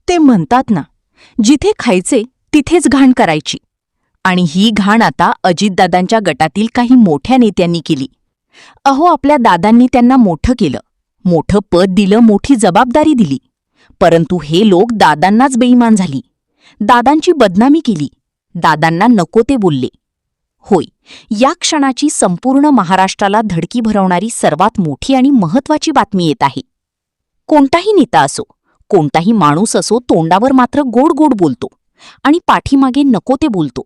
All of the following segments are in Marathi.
ते म्हणतात ना, जिथे खायचे तिथेच घाण करायची. आणि ही घाण आता अजितदादांच्या गटातील काही मोठ्या नेत्यांनी केली. अहो, आपल्या दादांनी त्यांना मोठं केलं, मोठं पद दिलं, मोठी जबाबदारी दिली. परंतु हे लोक दादांनाच बेईमान झाली, दादांची बदनामी केली, दादांना नको ते बोलले. होय, या क्षणाची संपूर्ण महाराष्ट्राला धडकी भरवणारी सर्वात मोठी आणि महत्वाची बातमी येत आहे. कोणताही नेता असो, कोणताही माणूस असो, तोंडावर मात्र गोड गोड बोलतो आणि पाठीमागे नको ते बोलतो.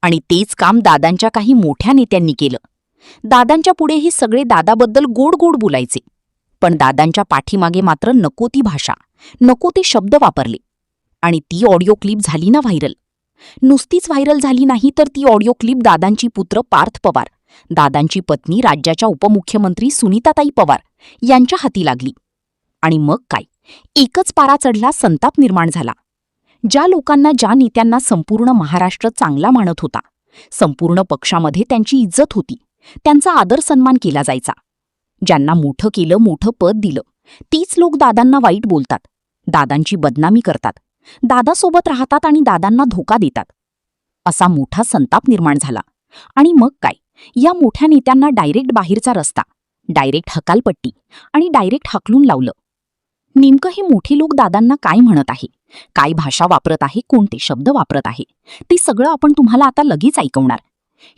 आणि तेच काम दादांच्या काही मोठ्या नेत्यांनी केलं. दादांच्या पुढे हे सगळे दादाबद्दल गोड गोड बोलायचे, पण दादांच्या पाठीमागे मात्र नको ती भाषा, नको ते शब्द वापरले. आणि ती ऑडिओ क्लिप झाली ना व्हायरल. नुसतीच व्हायरल झाली नाही, तर ती ऑडिओ क्लिप दादांची पुत्र पार्थ पवार, दादांची पत्नी राज्याच्या उपमुख्यमंत्री सुनीताताई पवार यांच्या हाती लागली. आणि मग काय, एकच पारा चढला, संताप निर्माण झाला. ज्या लोकांना, ज्या नेत्यांना संपूर्ण महाराष्ट्र चांगला मानत होता, संपूर्ण पक्षामध्ये त्यांची इज्जत होती, त्यांचा आदर सन्मान केला जायचा, ज्यांना मोठं केलं, मोठं पद दिलं, तीच लोक दादांना वाईट बोलतात, दादांची बदनामी करतात, दादासोबत राहतात आणि दादांना धोका देतात. असा मोठा संताप निर्माण झाला. आणि मग काय, या मोठ्या नेत्यांना डायरेक्ट बाहेरचा रस्ता, डायरेक्ट हकालपट्टी आणि डायरेक्ट हाकलून लावलं. नेमकं हे मोठे लोक दादांना काय म्हणत आहे, काय भाषा वापरत आहे, कोणते शब्द वापरत आहे, ते सगळं आपण तुम्हाला आता लगेच ऐकवणार.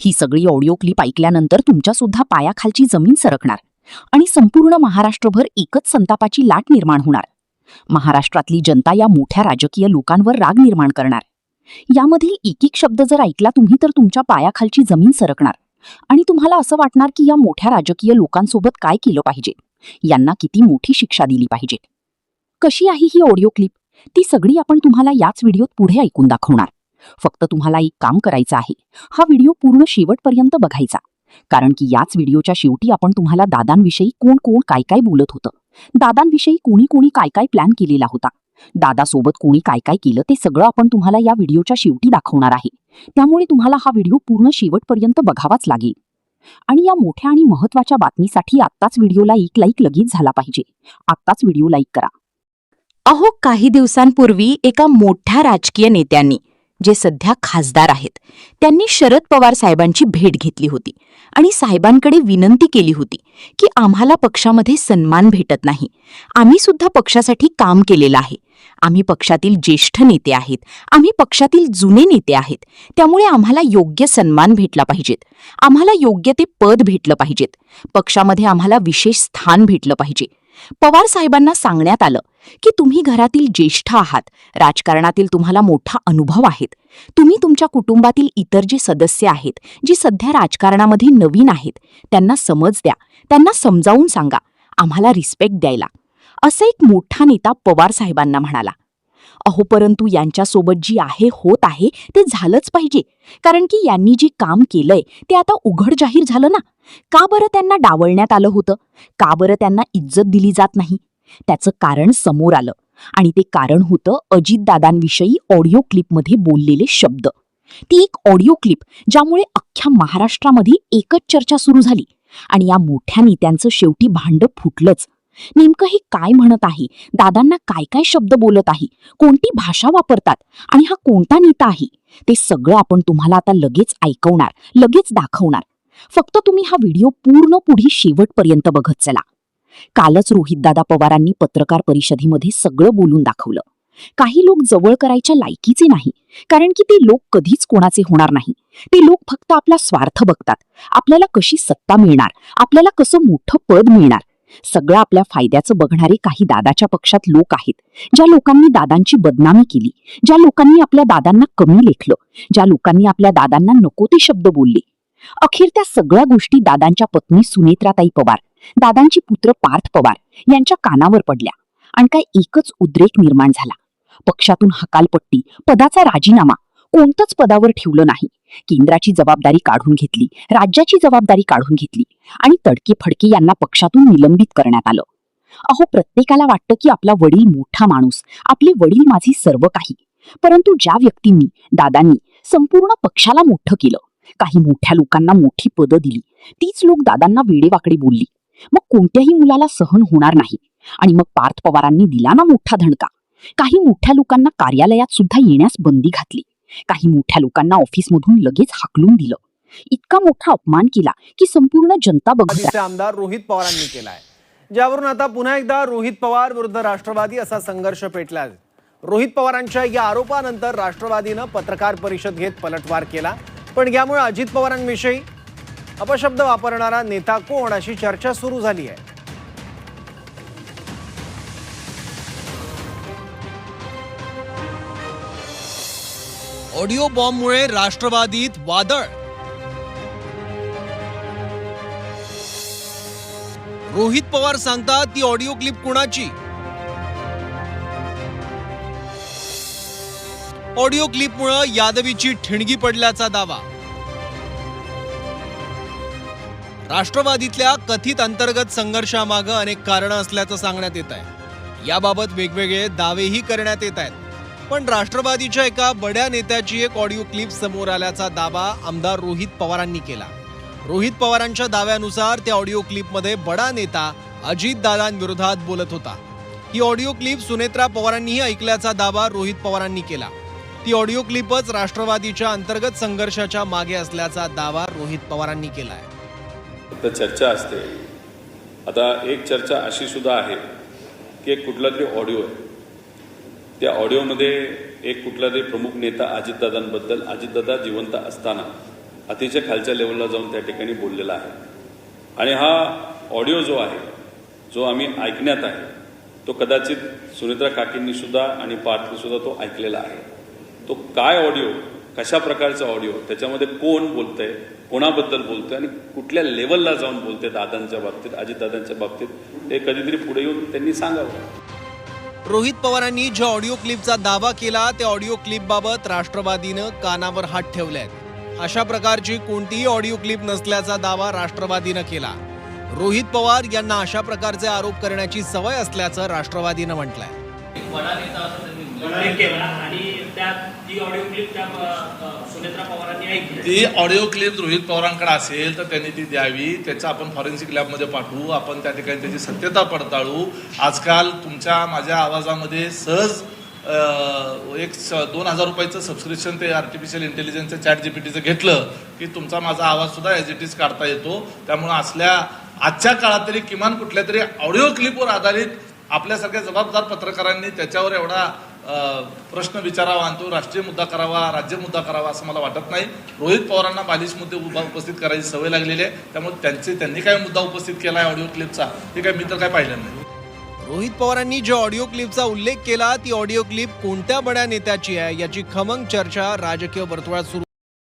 ही सगळी ऑडिओ क्लिप ऐकल्यानंतर तुमच्यासुद्धा पायाखालची जमीन सरकणार आणि संपूर्ण महाराष्ट्रभर एकच संतापाची लाट निर्माण होणार. महाराष्ट्रातली जनता या मोठ्या राजकीय लोकांवर राग निर्माण करणार. यामधील एक एक शब्द जर ऐकला तुम्ही, तर तुमच्या पायाखालची जमीन सरकणार आणि तुम्हाला असं वाटणार की या मोठ्या राजकीय लोकांसोबत काय केलं पाहिजे, यांना किती मोठी शिक्षा दिली पाहिजे. कशी आहे ही ऑडिओ क्लिप, ती सगळी आपण तुम्हाला याच व्हिडिओत पुढे ऐकून दाखवणार. फक्त तुम्हाला एक काम करायचं आहे, हा व्हिडिओ पूर्ण शेवटपर्यंत बघायचा. कारण की याच व्हिडिओच्या शेवटी आपण तुम्हाला दादांविषयी कोण कोण काय काय बोलत होतं, दादांविषयी कोणी कोणी काय काय प्लॅन केलेला होता, दादासोबत कोणी काय काय केलं, ते सगळं आपण तुम्हाला या व्हिडिओच्या शेवटी दाखवणार आहे. त्यामुळे तुम्हाला हा व्हिडिओ पूर्ण शेवटपर्यंत बघावाच लागेल. आणि या मोठ्या आणि महत्वाच्या बातमीसाठी आत्ताच व्हिडिओला एक लाईक लगेच झाला पाहिजे. आत्ताच व्हिडिओ लाईक करा. अहो, काही दिवसांपूर्वी एका मोठ्या राजकीय नेत्यांनी, जे सध्या खासदार आहेत, त्यांनी शरद पवार साहेबांची भेट घेतली होती आणि साहेबांकडे विनंती केली होती की आम्हाला पक्षामध्ये सन्मान भेटत नाही, आम्ही सुद्धा पक्षासाठी काम केलेलं आहे, आम्ही पक्षातील ज्येष्ठ नेते आहेत, आम्ही पक्षातील जुने नेते आहेत, त्यामुळे आम्हाला योग्य सन्मान भेटला पाहिजेत, आम्हाला योग्य ते पद भेटलं पाहिजेत, पक्षामध्ये आम्हाला विशेष स्थान भेटलं पाहिजे. पवार साहेबांना सांगण्यात आलं की तुम्ही घरातील ज्येष्ठ आहात, राजकारणातील तुम्हाला मोठा अनुभव आहेत, तुम्ही तुमच्या कुटुंबातील इतर जे सदस्य आहेत, जे सध्या राजकारणामध्ये नवीन आहेत, त्यांना समज द्या, त्यांना समजावून सांगा, आम्हाला रिस्पेक्ट द्यायला, असं एक मोठा नेता पवार साहेबांना म्हणाला. अहो, परंतु यांच्यासोबत जी होत आहे ते झालंच पाहिजे, कारण की यांनी जे काम केलंय ते आता उघड जाहीर झालं ना. का बरं त्यांना डावलण्यात आलं होतं, का बरं त्यांना इज्जत दिली जात नाही, त्याचं कारण समोर आलं. आणि ते कारण होतं अजितदादांविषयी ऑडिओ क्लिपमध्ये बोललेले शब्द. ती एक ऑडिओ क्लिप ज्यामुळे अख्ख्या महाराष्ट्रामध्ये एकच चर्चा सुरू झाली आणि या मोठ्या नेत्यांचं शेवटी भांडं फुटलंच. नेमकं हे काय म्हणत आहे, दादांना काय काय शब्द बोलत आहे, कोणती भाषा वापरतात आणि हा कोणता नेता आहे, ते सगळं आपण तुम्हाला आता लगेच ऐकवणार, लगेच दाखवणार. फक्त तुम्ही हा व्हिडिओ पूर्ण पुढे शेवटपर्यंत बघत चला. कालच रोहितदादा पवारांनी पत्रकार परिषदेमध्ये सगळं बोलून दाखवलं. काही लोक जवळ करायच्या लायकीचे नाही, कारण की ते लोक कधीच कोणाचे होणार नाही. ते लोक फक्त आपला स्वार्थ बघतात, आपल्याला कशी सत्ता मिळणार, आपल्याला कसं मोठं पद मिळणार, सगळं आपल्या फायद्याचं बघणारे काही दादाच्या पक्षात लोक आहेत. ज्या लोकांनी दादांची बदनामी केली, ज्या लोकांनी आपल्या दादांना कमी लेखलं, ज्या लोकांनी आपल्या दादांना नको ते शब्द बोलले. अखेर त्या सगळ्या गोष्टी दादांच्या पत्नी सुनेत्राताई पवार, दादांची पुत्र पार्थ पवार यांच्या कानावर पडल्या आणि काय एकच उद्रेक निर्माण झाला. पक्षातून हकालपट्टी, पदाचा राजीनामा, कोणतंच पदावर ठेवलं नाही, केंद्राची जबाबदारी काढून घेतली, राज्याची जबाबदारी काढून घेतली आणि तडके फडके यांना पक्षातून निलंबित करण्यात आलं. अहो, प्रत्येकाला वाटतं की आपला वडील मोठा माणूस, आपले वडील माझे सर्व काही. परंतु ज्या व्यक्तींनी, दादांनी संपूर्ण पक्षाला मोठं केलं, काही मोठ्या लोकांना मोठी पदं दिली, तीच लोक दादांना वेडेवाकडे बोलली. काही मोठ्या लोकांना कार्यालयात सुद्धा येण्यास बंदी घातली. काही मोठ्या लोकांना ऑफिसमधून लगेच हाकलून दिलं. इतका मोठा अपमान केला की संपूर्ण जनता बघत आमदार रोहित पवारांनी केलाय, ज्यावरून आता पुन्हा एकदा रोहित पवार विरुद्ध राष्ट्रवादी असा संघर्ष पेटलाय. रोहित पवारांच्या या आरोपानंतर राष्ट्रवादीनं पत्रकार परिषद घेत पलटवार केला. पण यामुळे अजित पवारांविषयी अपशब्द वापरणारा नेता कोण अशी चर्चा सुरू झाली आहे. ऑडिओ बॉम्बमुळे राष्ट्रवादीत वादळ. रोहित पवार सांगतात ती ऑडिओ क्लिप कुणाची? ऑडिओ क्लिपमुळे यादवीची ठिणगी पडल्याचा दावा. राष्ट्रवादीतल्या कथित अंतर्गत संघर्षामागे अनेक कारणं असल्याचं सांगण्यात येत आहे. याबाबत वेगवेगळे दावेही करण्यात येत आहेत. पण राष्ट्रवादीच्या एका बड्या नेत्याची एक ऑडिओ क्लिप समोर आल्याचा दावा आमदार रोहित पवारांनी केला. रोहित पवारांच्या दाव्यानुसार त्या ऑडिओ क्लिपमध्ये बडा नेता अजितदादांविरोधात बोलत होता. ही ऑडिओ क्लिप सुनेत्रा पवारांनीही ऐकल्याचा दावा रोहित पवारांनी केला. ती ऑडिओ क्लिपच राष्ट्रवादीच्या अंतर्गत संघर्षाच्या मागे असल्याचा दावा रोहित पवारांनी केलाय. फक्त चर्चा असते. आता एक चर्चा अशी सुद्धा आहे की एक कुठला तरी ऑडिओ आहे, त्या ऑडिओमध्ये एक कुठला तरी प्रमुख नेता अजितदादांबद्दल, अजितदादा जिवंत असताना अतिशय खालच्या लेवलला जाऊन त्या ठिकाणी बोललेला आहे. आणि हा ऑडिओ जो आहे, जो आम्ही ऐकण्यात आहे, तो कदाचित सुनेत्रा काकींनी सुद्धा आणि पार्थने सुद्धा तो ऐकलेला आहे. तो काय ऑडिओ, कशा प्रकारचा ऑडिओ, त्याच्यामध्ये कोण बोलतंय, कोणाबद्दल बोलतोय आणि कुठल्या लेवलला जाऊन बोलते दादांच्या बाबतीत, अजितदादांच्या बाबतीत, हे कधीतरी पुढे येऊन त्यांनी सांगावं. रोहित पवारांनी ज्या ऑडिओ क्लिपचा दावा केला त्या ऑडिओ क्लिपबाबत राष्ट्रवादीनं कानावर हात ठेवलेत. अशा प्रकारची कोणतीही ऑडिओ क्लिप नसल्याचा दावा राष्ट्रवादीनं केला. रोहित पवार यांना अशा प्रकारचे आरोप करण्याची सवय असल्याचं राष्ट्रवादीनं म्हटलंय. ती ऑडिओ क्लिप रोहित पवारांकडे असेल तर त्यांनी ती द्यावी. त्याचं आपण फॉरेन्सिक लॅबमध्ये पाठवू, आपण त्या ठिकाणी त्याची सत्यता पडताळू. आजकाल तुमच्या माझ्या आवाजामध्ये सहज 2,000 रुपयाचं सबस्क्रिप्शन ते आर्टिफिशियल इंटेलिजन्सचं ChatGPTचं घेतलं की तुमचा माझा आवाज सुद्धा ॲज इट इज काढता येतो. त्यामुळे आजच्या काळात तरी किमान कुठल्या तरी ऑडिओ क्लिपवर आधारित आपल्यासारख्या जबाबदार पत्रकारांनी त्याच्यावर एवढा प्रश्न विचारावा आणि तो राष्ट्रीय मुद्दा करावा, राज्य मुद्दा करावा असं मला वाटत नाही. रोहित पवारांना बालिश मुद्दे उपस्थित करायची सवय लागलेली आहे. त्यामुळे त्यांनी काय मुद्दा उपस्थित केला आहे ऑडिओ क्लिपचा, ते काय मी तर काय पाहिलं नाही. रोहित पवारांनी ज्या ऑडिओ क्लिपचा उल्लेख केला ती ऑडिओ क्लिप कोणत्या बड्या नेत्याची आहे याची खमंग चर्चा राजकीय वर्तुळात सुरू